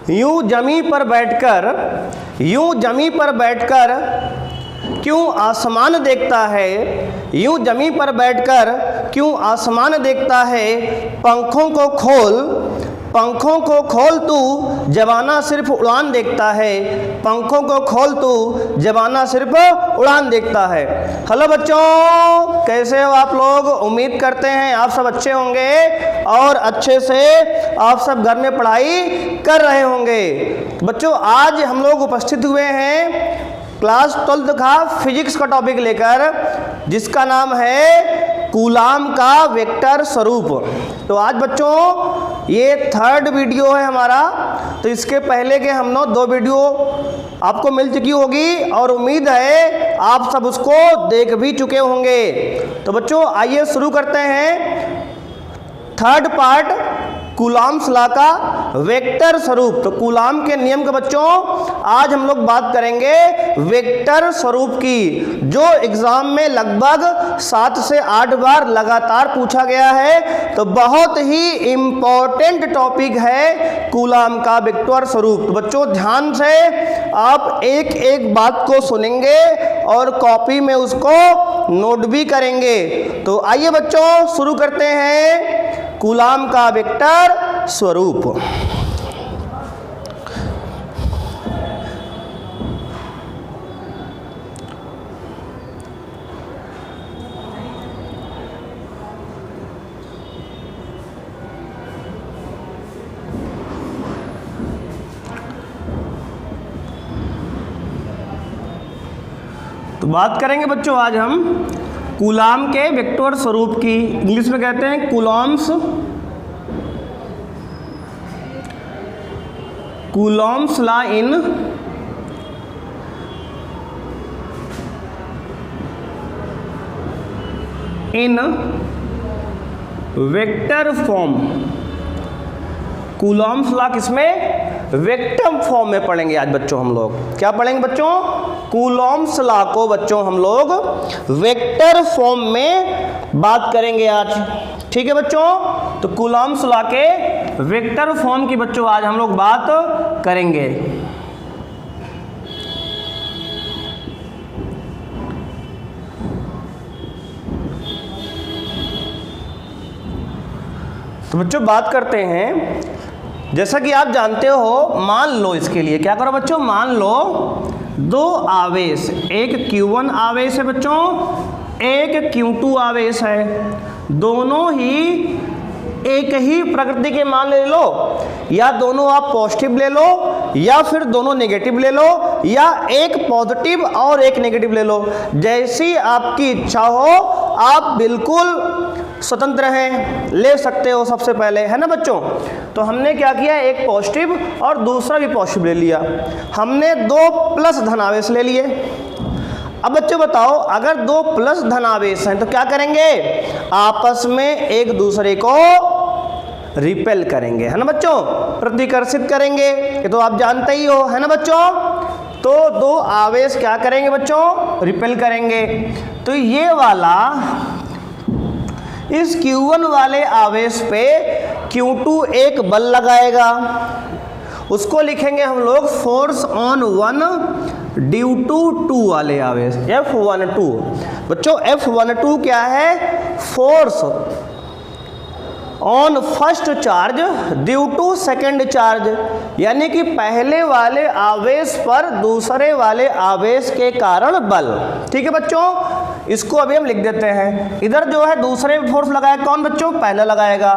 यूं जमी पर बैठकर क्यों आसमान देखता है, यूं जमी पर बैठकर क्यों आसमान देखता है, पंखों को खोल तू जवाना सिर्फ उड़ान देखता है, पंखों को खोल तू जवाना सिर्फ उड़ान देखता है। हेलो बच्चों, कैसे हो आप लोग? उम्मीद करते हैं आप सब अच्छे होंगे और अच्छे से आप सब घर में पढ़ाई कर रहे होंगे। बच्चों, आज हम लोग उपस्थित हुए हैं क्लास 12 का फिजिक्स का टॉपिक लेकर, जिसका नाम है कूलाम का वेक्टर स्वरूप। तो आज बच्चों ये 3rd वीडियो है हमारा। तो इसके पहले के हम लोग 2 वीडियो आपको मिल चुकी होगी और उम्मीद है आप सब उसको देख भी चुके होंगे। तो बच्चों आइए शुरू करते हैं 3rd पार्ट, कूलाम्स लॉ का वेक्टर स्वरूप। तो कूलाम के नियम के बच्चों आज हम लोग बात करेंगे वेक्टर स्वरूप की, जो एग्जाम में लगभग 7 से 8 बार लगातार पूछा गया है। तो बहुत ही इम्पोर्टेंट टॉपिक है कूलाम का वेक्टर स्वरूप। तो बच्चों ध्यान से आप एक एक बात को सुनेंगे और कॉपी में उसको नोट भी करेंगे। तो आइए बच्चों शुरू करते हैं कूलाम का वेक्टर स्वरूप। तो बात करेंगे बच्चों आज हम कूलाम के वेक्टर स्वरूप की। इंग्लिश में कहते हैं Coulomb's law in vector form. Coulomb's law किसमें? वेक्टर फॉर्म में पढ़ेंगे आज बच्चों हम लोग। क्या पढ़ेंगे बच्चों? कूलॉम्स लॉ को बच्चों हम लोग वेक्टर फॉर्म में बात करेंगे आज। ठीक है बच्चों, तो कूलॉम्स लॉ के वेक्टर फॉर्म की बच्चों आज हम लोग बात करेंगे। तो बच्चों बात करते हैं, जैसा कि आप जानते हो, मान लो इसके लिए क्या करो बच्चों, मान लो 2 आवेश, एक Q1 आवेश है बच्चों, एक Q2 आवेश है, दोनों ही एक ही प्रकृति के मान ले लो, या दोनों आप पॉजिटिव ले लो या फिर दोनों नेगेटिव ले लो, या एक पॉजिटिव और एक नेगेटिव ले लो, जैसी आपकी इच्छा हो आप बिल्कुल स्वतंत्र हैं, ले सकते हो सबसे पहले, है ना बच्चों। तो हमने क्या किया, एक पॉजिटिव और दूसरा भी पॉजिटिव ले लिया, हमने 2 प्लस धनावेश ले लिए। अब बच्चों बताओ, अगर 2 प्लस धनावेश हैं तो क्या करेंगे, आपस में एक दूसरे को रिपेल करेंगे, है ना बच्चों, प्रतिकर्षित करेंगे, ये तो आप जानते ही हो, है ना बच्चों। तो 2 आवेश क्या करेंगे बच्चों, रिपेल करेंगे। तो ये वाला इस Q1 वाले आवेश पे Q2 एक बल लगाएगा, उसको लिखेंगे हम लोग फोर्स ऑन 1 ड्यू टू 2 वाले आवेश, F12। बच्चों F12 क्या है, force on first charge due to second charge, यानी कि पहले वाले आवेश पर दूसरे वाले आवेश के कारण बल। ठीक है बच्चों, इसको अभी हम लिख देते हैं। इधर जो है दूसरे फोर्स लगाया कौन बच्चों, पहला लगाएगा,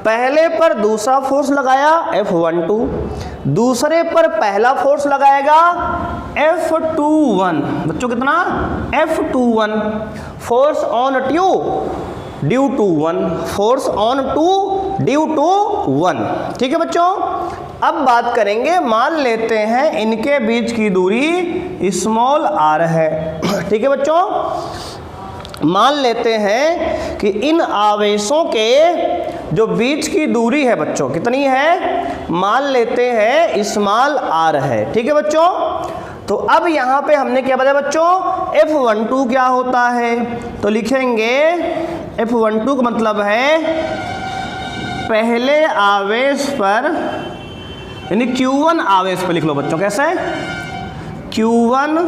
पहले पर दूसरा फोर्स लगाया F12, दूसरे पर पहला फोर्स लगाएगा F21। बच्चों कितना, F21, force on 2 due to 1, force on 2 due to 1। ठीक है बच्चों, अब बात करेंगे, मान लेते हैं इनके बीच की दूरी स्मॉल r है। ठीक है बच्चों, मान लेते हैं कि इन आवेशों के जो बीच की दूरी है बच्चों कितनी है, मान लेते हैं स्मॉल r है। ठीक है बच्चों, तो अब यहाँ पे हमने क्या बताया बच्चों, F12 क्या होता है, तो लिखेंगे F12 का मतलब है पहले आवेश पर यानी Q1 आवेश पर लिख लो बच्चों, कैसे? Q1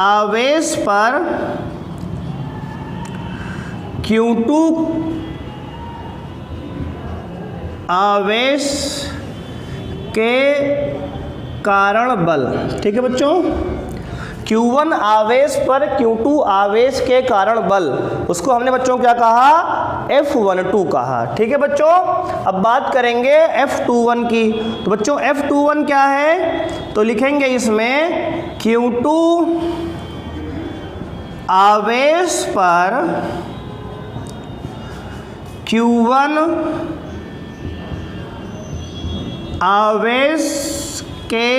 आवेश पर Q2 आवेश के कारण बल। ठीक है बच्चों, Q1 आवेश पर Q2 आवेश के कारण बल, उसको हमने बच्चों क्या कहा? F12 कहा। ठीक है बच्चों, अब बात करेंगे F21 की। तो बच्चों F21 क्या है? तो लिखेंगे इसमें Q2 आवेश पर Q1 आवेश के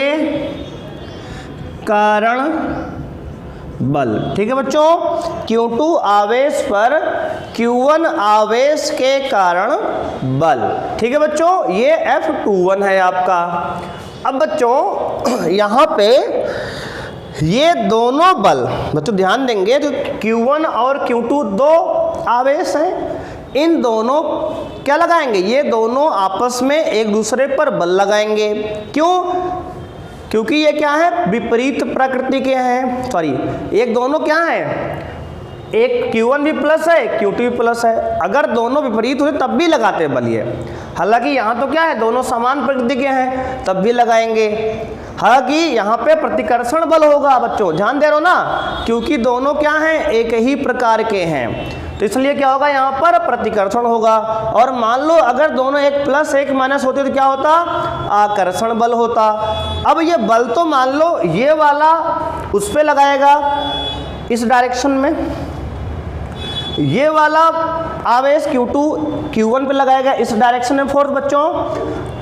कारण बल। ठीक है बच्चों, Q2 आवेश पर Q1 आवेश के कारण बल। ठीक है बच्चों, ये F21 है आपका। अब बच्चों यहाँ पे ये दोनों बल, बच्चों ध्यान देंगे, तो Q1 और Q2 दो आवेश हैं, इन दोनों क्या लगाएंगे? ये दोनों आपस में एक दूसरे पर बल लगाएंगे। क्यों? क्योंकि ये क्या है? विपरीत प्रकृति के हैं। सॉरी, एक दोनों क्या है? एक Q1 भी प्लस है, Q2 भी प्लस है। अगर दोनों विपरीत होते तब भी लगाते बल ये। हालांकि यहाँ तो क्या है, दोनों समान प्रकृति के हैं, तब भी लगाएंगे। हालांकि यहाँ पे प्रतिकर्षण बल होगा बच्चों, ध्यान दे रहे हो ना, क्योंकि दोनों क्या हैं? एक ही प्रकार के हैं, तो इसलिए क्या होगा? यहाँ पर प्रतिकर्षण होगा। और मान लो अगर दोनों एक प्लस एक माइनस होते तो क्या होता? आकर्षण बल होता। अब ये बल तो मान लो ये वाला उस पे लगाएगा इस डायरेक्शन में, ये वाला आवेश Q2 Q1 पे लगाएगा इस डायरेक्शन में फोर्स बच्चों।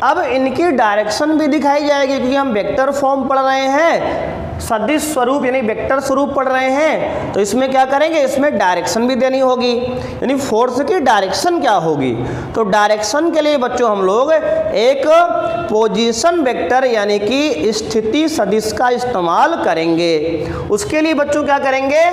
अब इनकी डायरेक्शन भी दिखाई जाएगी, क्योंकि हम वेक्टर फॉर्म पढ़ रहे हैं, सदिश स्वरूप यानी वेक्टर स्वरूप पढ़ रहे हैं, तो इसमें क्या करेंगे? इसमें डायरेक्शन भी देनी होगी, यानी फोर्स की डायरेक्शन क्या होगी। तो डायरेक्शन के लिए बच्चों हम लोग एक पोजीशन वेक्टर यानी कि स्थिति सदिश का इस्तेमाल करेंगे। उसके लिए बच्चों क्या करेंगे?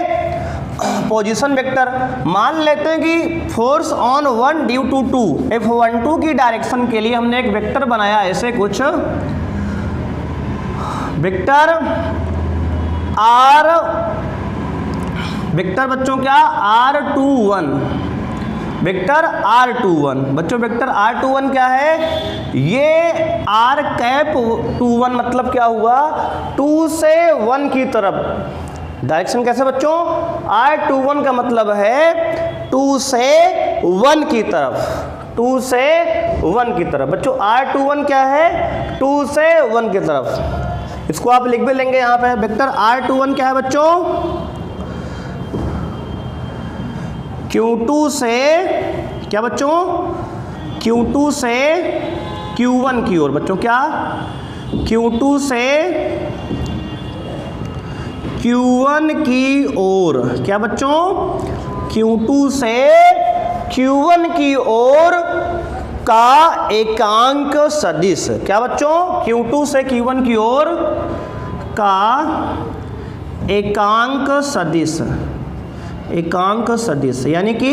पोजीशन वेक्टर मान लेते हैं कि force on 1 due to 2, F12 की डायरेक्शन के लिए हमने एक वेक्टर बनाया, ऐसे कुछ वेक्टर R, वेक्टर बच्चों क्या? R21, vector R21। बच्चों वेक्टर R21 क्या है? ये R कैप 21 मतलब क्या हुआ? 2 से 1 की तरफ डायरेक्शन। कैसे बच्चों? R21 का मतलब है 2 से 1 की तरफ, 2 से 1 की तरफ। बच्चों R21 क्या है? 2 से 1 की तरफ। इसको आप लिख भी लेंगे यहाँ पे। वेक्टर R21 क्या है बच्चों? Q2 से क्या बच्चों? Q2 से Q1 की ओर। बच्चों क्या? Q2 से Q1 की ओर। क्या बच्चों? Q2 से Q1 की ओर का एकांक सदिश। क्या बच्चों? Q2 से Q1 की ओर का एकांक सदिश, एकांक सदिश यानी कि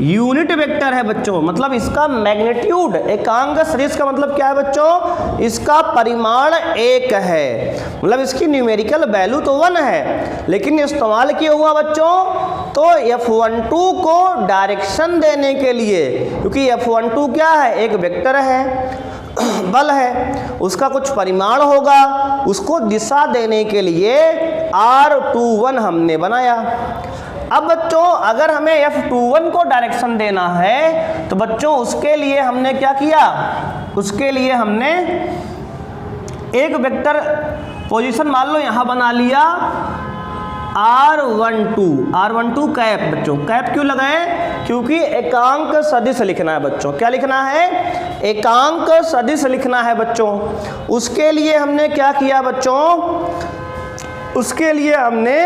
यूनिट वेक्टर है बच्चों, मतलब इसका मैग्नीट्यूड। एकांक सदिश का मतलब क्या है बच्चों? इसका परिमाण 1 है, मतलब इसकी न्यूमेरिकल वैल्यू तो 1 है, लेकिन इस्तेमाल किया हुआ बच्चों तो F12 को डायरेक्शन देने के लिए, क्योंकि F12 क्या है? एक वेक्टर है, बल है, उसका कुछ परिमाण होगा, उसको दिशा देने के लिए R21 हमने बनाया। अब बच्चों अगर हमें F21 को डायरेक्शन देना है तो बच्चों उसके लिए हमने क्या किया? उसके लिए हमने एक वेक्टर पोजीशन मान लो यहाँ बना लिया R12 कैप। बच्चों कैप क्यों लगाए? क्योंकि एकांक सदिश लिखना है बच्चों। क्या लिखना है? एकांक सदिश लिखना है बच्चों। उसके लिए हमने क्या किया बच्चों? उसके लिए हमने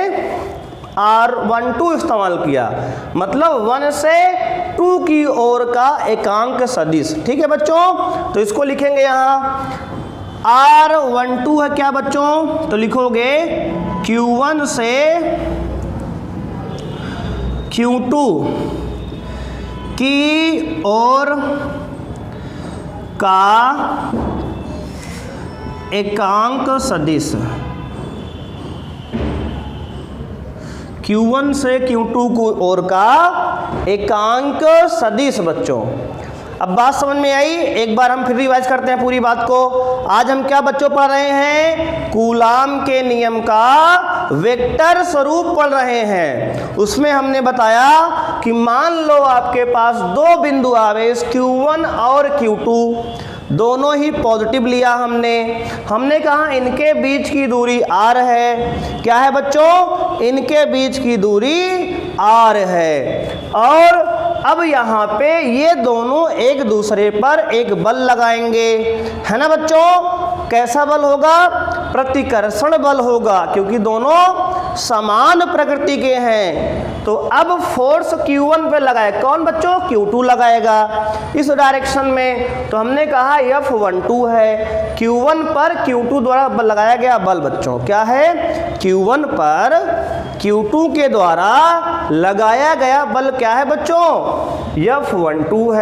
R12 इस्तेमाल किया, मतलब 1 से 2 की ओर का एकांक सदिश। ठीक है बच्चों, तो इसको लिखेंगे यहाँ R12 है क्या बच्चों? तो लिखोगे Q1 से Q2 की ओर का एकांक सदिश Q1 से Q2 की ओर का एकांक सदिश बच्चों। अब बात समझ में आई? एक बार हम फिर रिवाइज करते हैं पूरी बात को। आज हम क्या बच्चों पढ़ रहे हैं? कूलाम के नियम का वेक्टर स्वरूप पढ़ रहे हैं। उसमें हमने बताया कि मान लो आपके पास दो बिंदु आवेश Q1 और Q2, दोनों ही पॉजिटिव लिया हमने कहा इनके बीच की दूरी r है। क्या है बच्चों? इनके बीच की दूरी r है। और अब यहाँ पे ये दोनों एक दूसरे पर एक बल लगाएंगे, है ना बच्चों? कैसा बल होगा? प्रतिकर्षण बल होगा, क्योंकि दोनों समान प्रकृति के हैं। तो अब फोर्स Q1 पे लगाए कौन बच्चों? Q2 लगाएगा इस डायरेक्शन में। तो हमने कहा F12 है, Q1 पर Q2 द्वारा लगाया गया बल बच्चों। क्या है? Q1 पर Q2 के द्वारा लगाया गया बल क्या है बच्चों? F12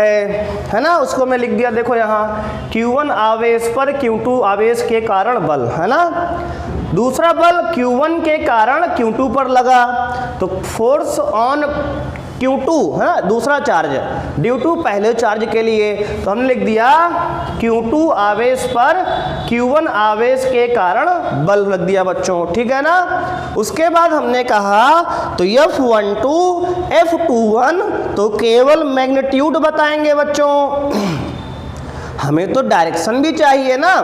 है ना? उसको मैं लिख दिया, देखो यहाँ Q1 आवेश पर Q2 आवेश के कारण बल, है ना? दूसरा बल Q1 के कारण Q2 पर लगा, तो फोर्स ऑन Q2 है ना, दूसरा चार्ज ड्यू टू पहले चार्ज के लिए। तो हमने लिख दिया Q2 आवेश पर Q1 आवेश के कारण बल रख दिया बच्चों, ठीक है ना? उसके बाद हमने कहा तो F12 F21 तो केवल मैग्नीट्यूड बताएंगे बच्चों। हमें तो डायरेक्शन भी चाहिए ना।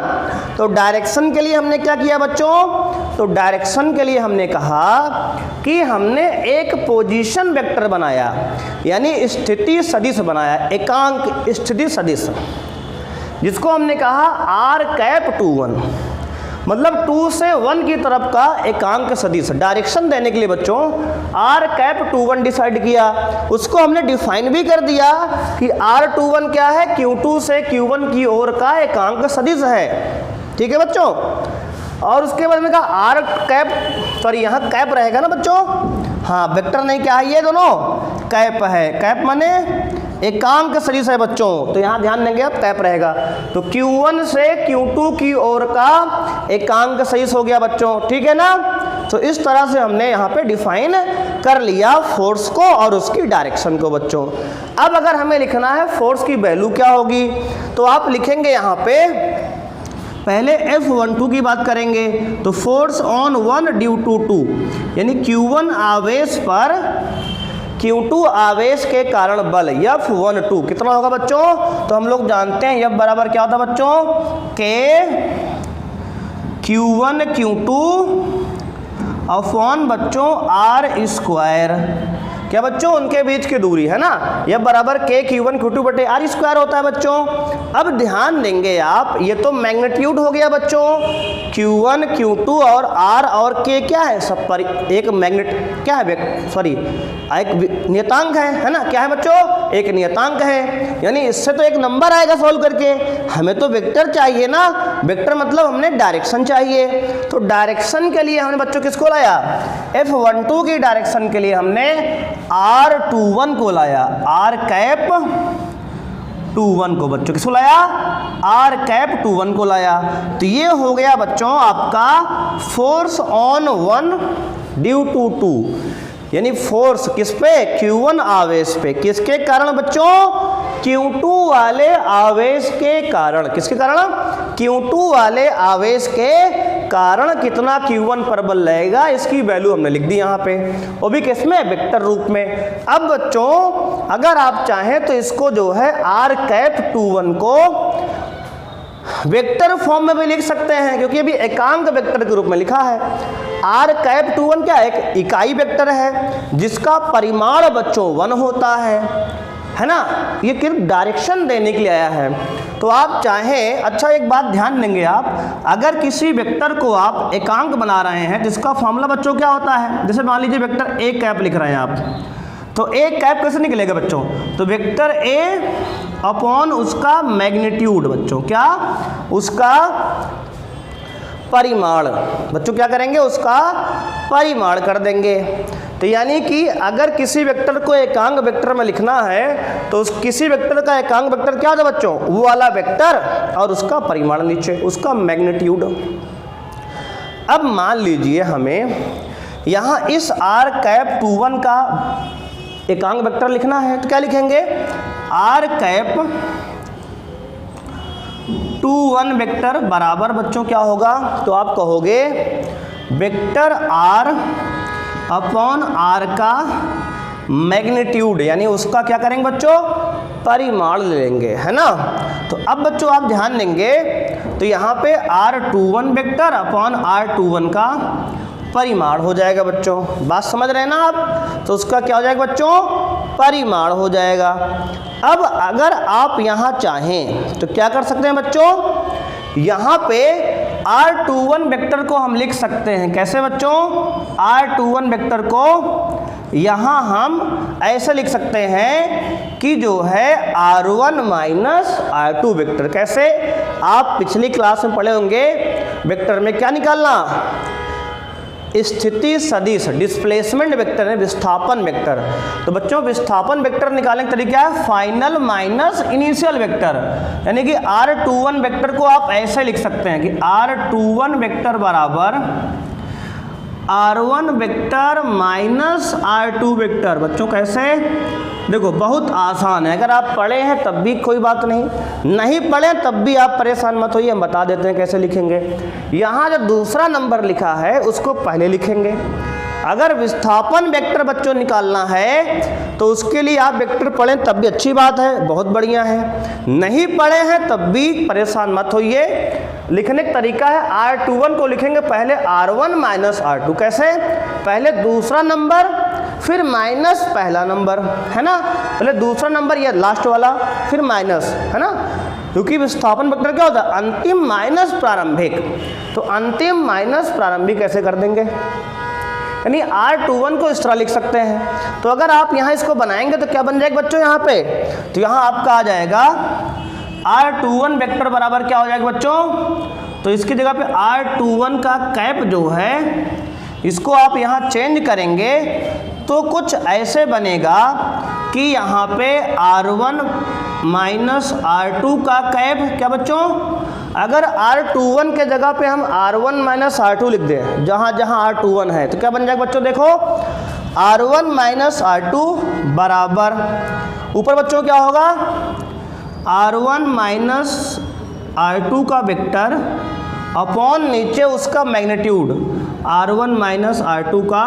तो डायरेक्शन के लिए हमने क्या किया बच्चों? तो डायरेक्शन के लिए हमने कहा कि हमने एक पोजीशन वेक्टर बनाया, यानी स्थिति सदिश बनाया, एकांक स्थिति सदिश, जिसको हमने कहा r∠1, मतलब 2 से 1 की तरफ का एकांक सदिश। डायरेक्शन देने के लिए बच्चों r∠1 डिसाइड किया। उसको हमने डिफाइन भी कर दिया कि r21 क्या है? Q2 से Q1 की ओर का एकांक सदिश है, ठीक है बच्चों? और उसके बाद में कहा यहाँ कैप रहेगा ना बच्चों? हाँ, वेक्टर नहीं, क्या है ये दोनों? कैप है। कैप माने एकांक सदिश है बच्चों, तो यहाँ ध्यान देंगे आप, कैप रहेगा। तो Q1 से Q2 की ओर का एकांक सदिश हो गया बच्चों, ठीक है ना? तो इस तरह से हमने यहाँ पे डिफाइन कर लिया फोर्स को और उसकी डायरेक्शन को बच्चों। अब अगर हमें लिखना है फोर्स की वैल्यू क्या होगी, तो आप लिखेंगे यहाँ पे, पहले F12 की बात करेंगे तो फोर्स ऑन 1 ड्यू टू 2, यानी Q1 आवेश पर Q2 आवेश के कारण बल F12 कितना होगा बच्चों? तो हम लोग जानते हैं F बराबर क्या होता है बच्चों? K Q1 Q2 अपॉन बच्चों r²। क्या बच्चों? उनके बीच की दूरी है ना, यह बराबर K Q1 Q2 बटे r² होता है बच्चों। अब ध्यान देंगे आप, ये तो मैग्नीट्यूड हो गया बच्चों, Q1 Q2 और r और K क्या है? सब पर एक क्या है? सॉरी, एक नियतांक है ना? क्या है बच्चों? एक नियतांक है, यानी इससे तो एक नंबर आएगा सॉल्व करके। हमें तो वेक्टर चाहिए ना, वेक्टर मतलब हमने डायरेक्शन चाहिए। तो डायरेक्शन के लिए हमने बच्चों किसको लाया? F12 की डायरेक्शन के लिए हमने r21 को लाया, r∠21 को बच्चों किसको लाया? r∠21 को लाया। तो ये हो गया बच्चों आपका फोर्स ऑन 1 ड्यू टू 2, यानी फोर्स किस पे? Q1 आवेश पे। किसके कारण बच्चों? Q2 वाले आवेश के कारण। किसके कारण? Q2 वाले आवेश के कारण कितना Q1 पर बल लगेगा, इसकी वैल्यू हमने लिख दी यहाँ पे, वो भी किसमें? वेक्टर रूप में। अब बच्चों अगर आप चाहें तो इसको जो है r∠21 को वेक्टर फॉर्म में भी लिख सकते हैं, क्योंकि अभी एकांक वेक्टर के रूप में लिखा है। r∠21 क्या? एक इकाई वेक्टर है जिसका परिमाण बच्चों 1 होता है ना? ये सिर्फ डायरेक्शन देने के लिए आया है। तो आप चाहें, अच्छा एक बात ध्यान देंगे आप, अगर किसी वेक्टर को आप एकांक बना रहे हैं जिसका फॉर्मूला बच्चों क्या होता है? जैसे मान लीजिए वेक्टर A लिख रहे हैं आप, तो A कैसे निकलेगा बच्चों? तो वेक्टर A अपॉन उसका मैग्नीट्यूड बच्चों, क्या? उसका परिमाण बच्चों, क्या करेंगे? उसका परिमाण कर देंगे। तो यानी कि अगर किसी वेक्टर को एकांक वेक्टर में लिखना है तो उस किसी वेक्टर का एकांक वेक्टर क्या होता है बच्चों, वो वाला वेक्टर और उसका परिमाण नीचे, उसका मैग्नीट्यूड। अब मान लीजिए हमें यहाँ इस r कैप 21 का एकांक वेक्टर लिखना है, तो क्या लिखेंगे, r कैप 21 वेक्टर बराबर बच्चों क्या होगा, तो आप कहोगे वेक्टर r अपॉन r का मैग्नीट्यूड, यानी उसका क्या करेंगे बच्चों, परिमाण ले लेंगे, है ना। तो अब बच्चों आप ध्यान देंगे तो यहाँ पे r21 वेक्टर अपॉन r21 का परिमाण हो जाएगा बच्चों, बात समझ रहे हैं ना आप। तो उसका क्या हो जाएगा बच्चों, परिमाण हो जाएगा। अब अगर आप यहाँ चाहें तो क्या कर सकते हैं बच्चों, यहाँ पे r21 वेक्टर को हम लिख सकते हैं, कैसे बच्चों, r21 वेक्टर को यहाँ हम ऐसे लिख सकते हैं कि जो है r1 माइनस r2 वेक्टर। कैसे, आप पिछली क्लास में पढ़े होंगे वेक्टर में क्या निकालना, स्थिति सदिश, डिस्प्लेसमेंट वेक्टर है विस्थापन वेक्टर। तो बच्चों विस्थापन वेक्टर निकालने का तरीका है फाइनल माइनस इनिशियल वेक्टर, यानी कि r21 वेक्टर को आप ऐसे लिख सकते हैं कि r21 वेक्टर बराबर r1 vector minus r2 vector. बच्चों कैसे, देखो बहुत आसान है, अगर आप पढ़े हैं तब भी कोई बात नहीं, नहीं पढ़े तब भी आप परेशान मत होइए, हम बता देते हैं कैसे लिखेंगे। यहाँ जो दूसरा नंबर लिखा है उसको पहले लिखेंगे। अगर विस्थापन वेक्टर बच्चों निकालना है तो उसके लिए आप वेक्टर पढ़ें तब भी अच्छी बात है, बहुत बढ़िया है, नहीं पढ़े हैं तब भी परेशान मत होइए। लिखने का तरीका है r21 को लिखेंगे पहले r1 माइनस r2, कैसे, पहले दूसरा नंबर फिर माइनस पहला नंबर, है ना, पहले दूसरा नंबर या लास्ट वाला फिर माइनस, है ना, क्योंकि विस्थापन वेक्टर क्या होता है, अंतिम माइनस प्रारंभिक। तो अंतिम माइनस प्रारंभिक कैसे कर देंगे, यानी r21 को इस तरह लिख सकते हैं। तो अगर आप यहाँ इसको बनाएंगे तो क्या बन जाएगा बच्चों, यहाँ पे तो यहाँ आपका आ जाएगा r21 वेक्टर बराबर क्या हो जाएगा बच्चों, तो इसकी जगह पे r21 का कैप जो है इसको आप यहाँ चेंज करेंगे तो कुछ ऐसे बनेगा कि यहाँ पे r1 माइनस r2 का कैप क्या बच्चों, अगर r21 के जगह पे हम r1 माइनस r2 लिख दें जहाँ जहाँ r21 है, तो क्या बन जाएगा बच्चों, देखो r1 माइनस r2 बराबर ऊपर बच्चों क्या होगा, r1 माइनस r2 का वेक्टर अपॉन नीचे उसका मैग्नीट्यूड, r1 माइनस r2 का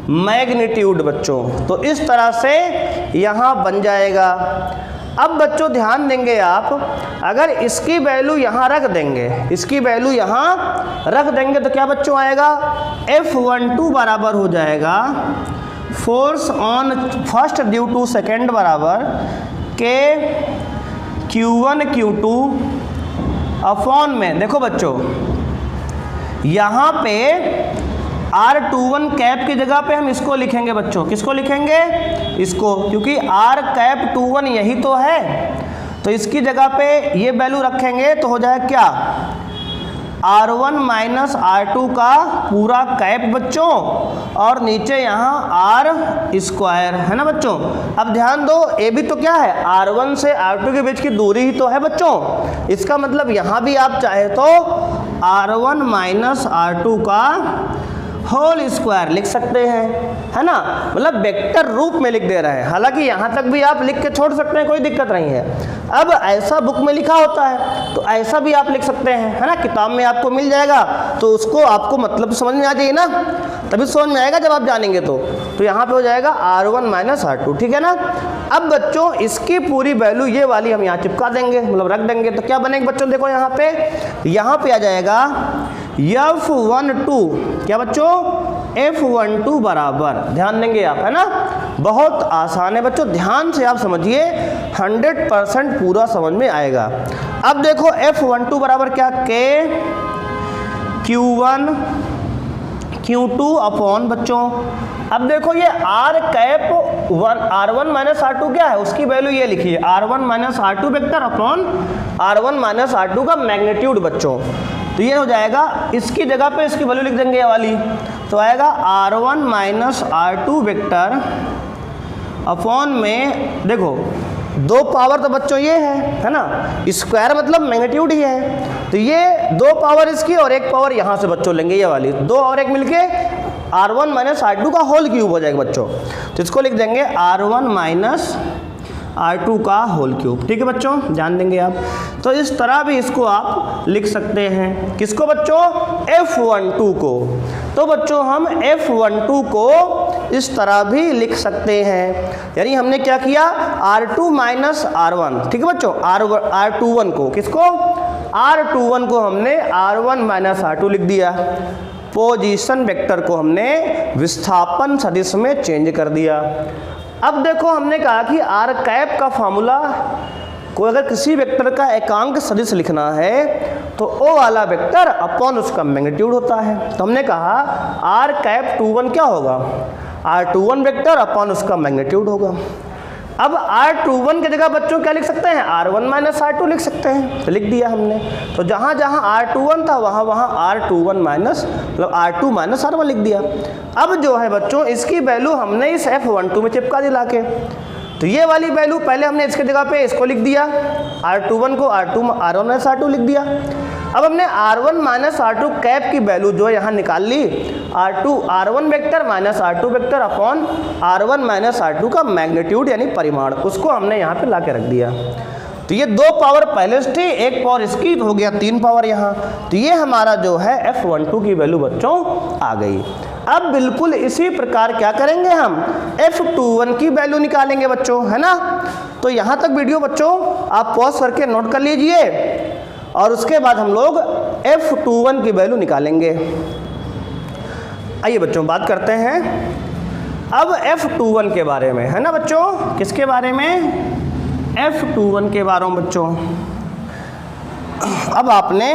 मैग्नीट्यूड बच्चों। तो इस तरह से यहाँ बन जाएगा। अब बच्चों ध्यान देंगे आप, अगर इसकी वैल्यू यहाँ रख देंगे, इसकी वैल्यू यहाँ रख देंगे तो क्या बच्चों आएगा, F12 बराबर हो जाएगा force on first due to second बराबर के Q1 Q2 अपॉन में, देखो बच्चों यहाँ पे r21 कैप की जगह पे हम इसको लिखेंगे बच्चों, किसको लिखेंगे, इसको, क्योंकि r कैप 21 यही तो है, तो इसकी जगह पे ये वैल्यू रखेंगे तो हो जाएगा क्या, r1 माइनस r2 का पूरा कैप बच्चों और नीचे यहाँ r स्क्वायर, है ना बच्चों। अब ध्यान दो, ये भी तो क्या है, r1 से r2 के बीच की दूरी ही तो है बच्चों, इसका मतलब यहाँ भी आप चाहे तो r1 माइनस r2 का होल स्क्वायर लिख सकते हैं, है ना, मतलब वेक्टर रूप में लिख दे रहे हैं। हालांकि यहाँ तक भी आप लिख के छोड़ सकते हैं, कोई दिक्कत नहीं है। अब ऐसा बुक में लिखा होता है तो ऐसा भी आप लिख सकते हैं, है ना, किताब में आपको मिल जाएगा, तो उसको आपको मतलब समझ में आ जाइए ना, तभी समझ में आएगा जब आप जानेंगे। तो यहाँ पे हो जाएगा r1 माइनस r2, ठीक है ना। अब बच्चों इसकी पूरी वैल्यू ये वाली हम यहाँ चिपका देंगे, मतलब रख देंगे, तो क्या बनेगा बच्चों, देखो यहाँ पे आ जाएगा F12, क्या बच्चों, F12 बराबर, ध्यान देंगे आप, है ना, बहुत आसान है बच्चों, ध्यान से आप समझिए, 100% पूरा समझ में आएगा। अब देखो F12 बराबर क्या, के Q1 Q2 अपॉन बच्चों, अब देखो ये r cap r1 minus r2 क्या है, उसकी वैल्यू ये लिखिए, r1 minus r2 vector upon r1 minus r2 का मैग्नीट्यूड बच्चों। तो ये हो जाएगा, इसकी जगह पे इसकी वैल्यू लिख देंगे ये वाली तो आएगा R1 minus R2 vector upon में, देखो दो पावर तो बच्चों ये है ना, स्क्वायर मतलब मैग्नीट्यूड ही है, तो ये दो पावर इसकी और एक पावर यहाँ से बच्चों लेंगे, ये वाली दो और एक मिलके R1 माइनस R2 का होल क्यूब हो जाएगा बच्चों। तो इसको लिख देंगे R1 माइनस R2 का होल क्यूब। ठीक है बच्चों, ध्यान देंगे आप। तो इस तरह भी इसको आप लिख सकते हैं। किसको बच्चों? F12 को। तो बच्चों हम F12 को इस तरह भी लिख सकते हैं। यानी हमने क्या किया, R2 माइनस R1, ठीक है बच्चों, R21 को, किसको? R21 को हमने R1 माइनस R2 लिख दिया। पोजीशन वेक्टर को हमने विस्थापन सदिश में चेंज कर दिया। अब देखो हमने कहा कि आर कैप का फॉर्मूला को अगर किसी वेक्टर का एकांक सदिश लिखना है तो ओ वाला वेक्टर अपॉन उसका मैग्नीट्यूड होता है। तो हमने कहा आर कैप 21 क्या होगा, R21 वेक्टर अपॉन उसका मैग्नीट्यूड होगा। अब R21 की जगह बच्चों क्या लिख सकते हैं, R1 माइनस R2 लिख सकते हैं, तो लिख दिया हमने। तो जहाँ जहाँ R21 था वहाँ वहाँ R21 माइनस मतलब R2 माइनस R1 लिख दिया। अब जो है बच्चों इसकी वैल्यू हमने इस F12 में चिपका दी लाके। तो ये वाली वैल्यू पहले हमने इसके जगह पे इसको लिख दिया, R21 को R1 माइनस R2 लिख दिया। अब हमने R1 माइनस R2 कैप की वैल्यू जो है यहाँ निकाल ली, R1 vector minus R2 vector upon R1 minus R2 का मैग्नीट्यूड यानी परिमाण, उसको हमने यहाँ पे ला के रख दिया। तो ये दो पावर पहले से थी, एक पावर इसकी, तो हो गया 3 पावर यहाँ। तो ये हमारा जो है F12 की वैल्यू बच्चों आ गई। अब बिल्कुल इसी प्रकार क्या करेंगे, हम F21 की वैल्यू निकालेंगे बच्चों, है ना। तो यहाँ तक वीडियो बच्चों आप पॉज करके नोट कर लीजिए और उसके बाद हम लोग F21 की वैल्यू निकालेंगे। आइए बच्चों बात करते हैं अब F21 के बारे में, है ना बच्चों। किसके बारे में? F21 के बारे में बच्चों। अब आपने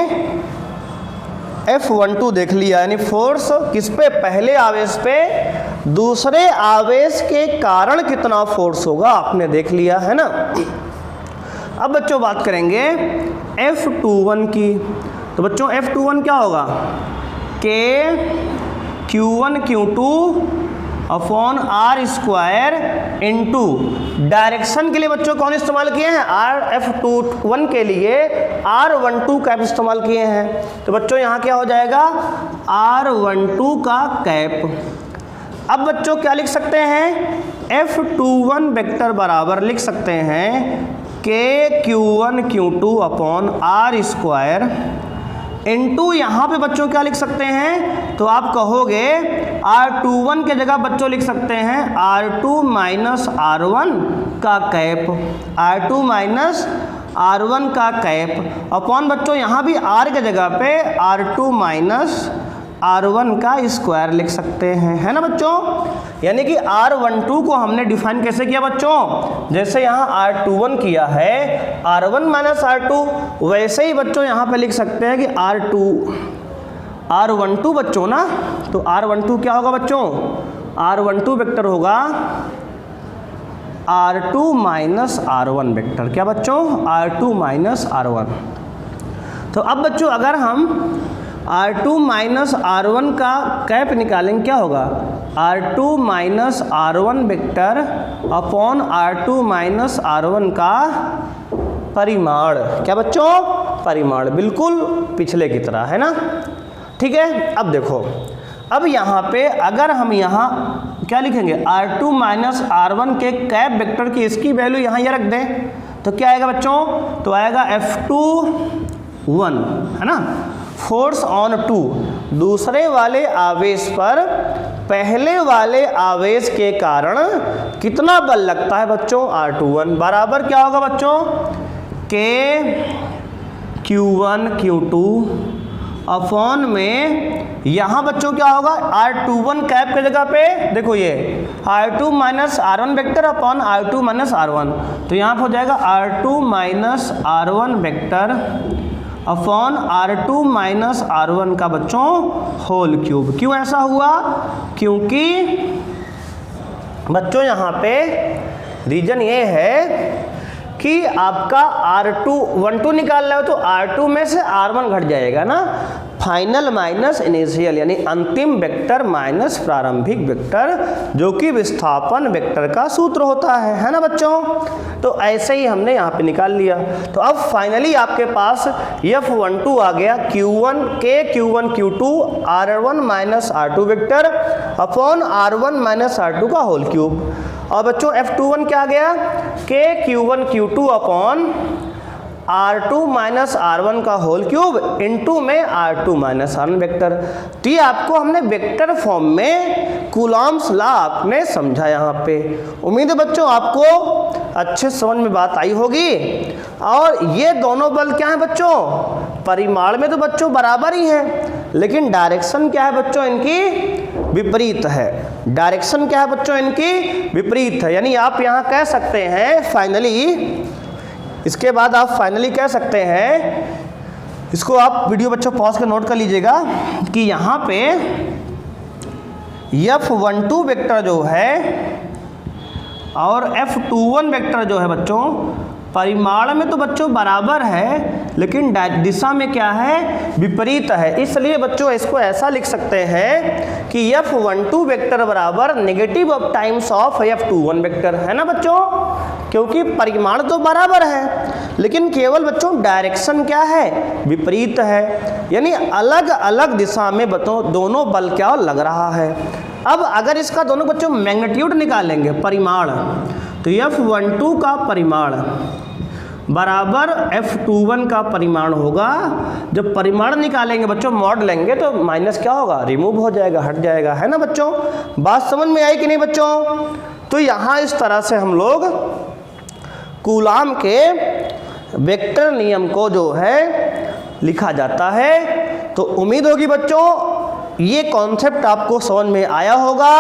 F12 देख लिया, यानी फोर्स किस पे, पहले आवेश पे दूसरे आवेश के कारण कितना फोर्स होगा आपने देख लिया, है ना। अब बच्चों बात करेंगे F21 की। तो बच्चों F21 क्या होगा, K Q1 Q2 upon R square into, direction के लिए बच्चों कौन इस्तेमाल किए हैं, F21 के लिए R12 कैप इस्तेमाल किए हैं। तो बच्चों यहाँ क्या हो जाएगा, R12 का कैप। अब बच्चों क्या लिख सकते हैं, F21 वेक्टर बराबर लिख सकते हैं K Q1 Q2 upon R square into, यहाँ पे बच्चों क्या लिख सकते हैं, तो आप कहोगे R21 के जगह बच्चों लिख सकते हैं R2 माइनस R1 का कैप, R2 माइनस R1 का कैप अपॉन बच्चों यहाँ भी R के जगह पे R2 माइनस R1 का स्क्वायर लिख सकते हैं, है ना बच्चों। यानी कि R12 को हमने डिफाइन कैसे किया बच्चों, जैसे यहाँ R21 किया है R1 माइनस R2, वैसे ही बच्चों यहाँ पे लिख सकते हैं कि R12 बच्चों ना। तो R12 क्या होगा बच्चों, R12 वेक्टर होगा R2 माइनस R1 वेक्टर, क्या बच्चों, R2 माइनस R1। तो अब बच्चों अगर हम R2 माइनस R1 का कैप निकालेंगे क्या होगा, R2 minus R1 vector upon R2 minus R1 का परिमाण, क्या बच्चों, परिमाण, बिल्कुल पिछले की तरह, है ना। ठीक है। अब देखो, अब यहाँ पे अगर हम यहाँ क्या लिखेंगे, R2 माइनस R1 के कैप वेक्टर की इसकी वैल्यू यहाँ ये रख दें तो क्या आएगा बच्चों, तो आएगा F21, है ना। फोर्स ऑन 2, दूसरे वाले आवेश पर पहले वाले आवेश के कारण कितना बल लगता है बच्चों, R21 बराबर क्या होगा बच्चों, K Q1 Q2 अपॉन में यहाँ बच्चों क्या होगा, R21 कैप के जगह पे देखो ये R2 minus R1 vector upon R2 minus R1, तो यहाँ पर हो जाएगा R2 minus R1 vector upon R2 minus R1 का बच्चों होल क्यूब। क्यों ऐसा हुआ, क्योंकि बच्चों यहाँ पे रीजन ये है कि आपका R2 1 2 निकाल रहे हो तो R2 में से R1 घट जाएगा ना, फाइनल माइनस इनिशियल यानी अंतिम वेक्टर माइनस प्रारंभिक वेक्टर, जो कि विस्थापन वेक्टर का सूत्र होता है ना बच्चों। तो ऐसे ही हमने यहाँ पे निकाल लिया। तो अब फाइनली आपके पास F12 आ गया Q1 K Q1 Q2 R1 minus R2 vector upon R1 minus R2 का होल क्यूब। और बच्चों F21 क्या आ गया, K Q1 Q2 upon R2 minus R1 का होल क्यूब इनटू में R2 माइनस R1 वेक्टर। तो ये आपको हमने वेक्टर फॉर्म में कूलॉम्स लॉ आपने समझा यहाँ पे। उम्मीद है बच्चों आपको अच्छे समझ में बात आई होगी। और ये दोनों बल क्या है बच्चों, परिमाण में तो बच्चों बराबर ही हैं, लेकिन डायरेक्शन क्या है बच्चों इनकी विपरीत है। डायरेक्शन क्या है बच्चों इनकी विपरीत है। यानी आप यहाँ कह सकते हैं फाइनली, इसके बाद आप फाइनली कह सकते हैं, इसको आप वीडियो बच्चों पॉज कर नोट कर लीजिएगा कि यहाँ पे F12 वेक्टर जो है और F21 वेक्टर जो है बच्चों परिमाण में तो बच्चों बराबर है, लेकिन दिशा में क्या है, विपरीत है। इसलिए बच्चों इसको ऐसा लिख सकते हैं कि F12 वेक्टर बराबर negative of times of F21 vector, है ना बच्चों, क्योंकि परिमाण तो बराबर है लेकिन केवल बच्चों डायरेक्शन क्या है, विपरीत है। यानी अलग अलग दिशा में बच्चों दोनों बल क्या लग रहा है। अब अगर इसका दोनों बच्चों मैग्नीट्यूड निकालेंगे, परिमाण, तो F12 का परिमाण बराबर F21 का परिमाण होगा। जब परिमाण निकालेंगे बच्चों मॉड लेंगे तो माइनस क्या होगा, रिमूव हो जाएगा, हट जाएगा, है ना बच्चों। बात समझ में आई कि नहीं बच्चों। तो यहाँ इस तरह से हम लोग कूलॉम के वेक्टर नियम को जो है लिखा जाता है। तो उम्मीद होगी बच्चों ये कॉन्सेप्ट आपको समझ में आया होगा।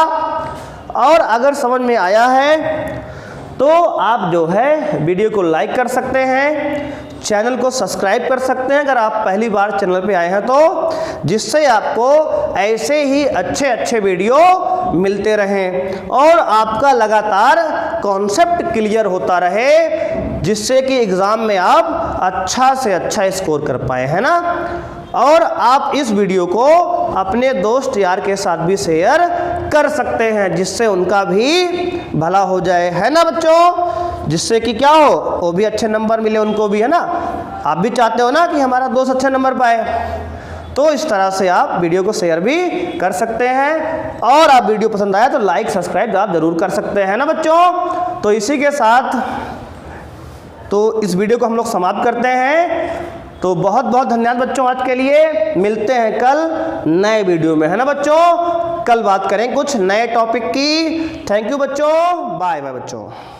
और अगर समझ में आया है तो आप जो है वीडियो को लाइक कर सकते हैं, चैनल को सब्सक्राइब कर सकते हैं अगर आप पहली बार चैनल पे आए हैं तो, जिससे आपको ऐसे ही अच्छे अच्छे वीडियो मिलते रहें और आपका लगातार कॉन्सेप्ट क्लियर होता रहे, जिससे कि एग्ज़ाम में आप अच्छा से अच्छा स्कोर कर पाए, है ना। और आप इस वीडियो को अपने दोस्त यार के साथ भी शेयर कर सकते हैं, जिससे उनका भी भला हो जाए, है ना बच्चों, जिससे कि क्या हो, वो भी अच्छे नंबर मिले उनको भी, है ना। आप भी चाहते हो ना कि हमारा दोस्त अच्छे नंबर पाए, तो इस तरह से आप वीडियो को शेयर भी कर सकते हैं। और आप वीडियो पसंद आया तो लाइक सब्सक्राइब आप जरूर कर सकते हैं ना बच्चों। तो इसी के साथ तो इस वीडियो को हम लोग समाप्त करते हैं। तो बहुत बहुत धन्यवाद बच्चों आज के लिए। मिलते हैं कल नए वीडियो में, है ना बच्चों। कल बात करें कुछ नए टॉपिक की। थैंक यू बच्चों, बाय बाय बच्चों।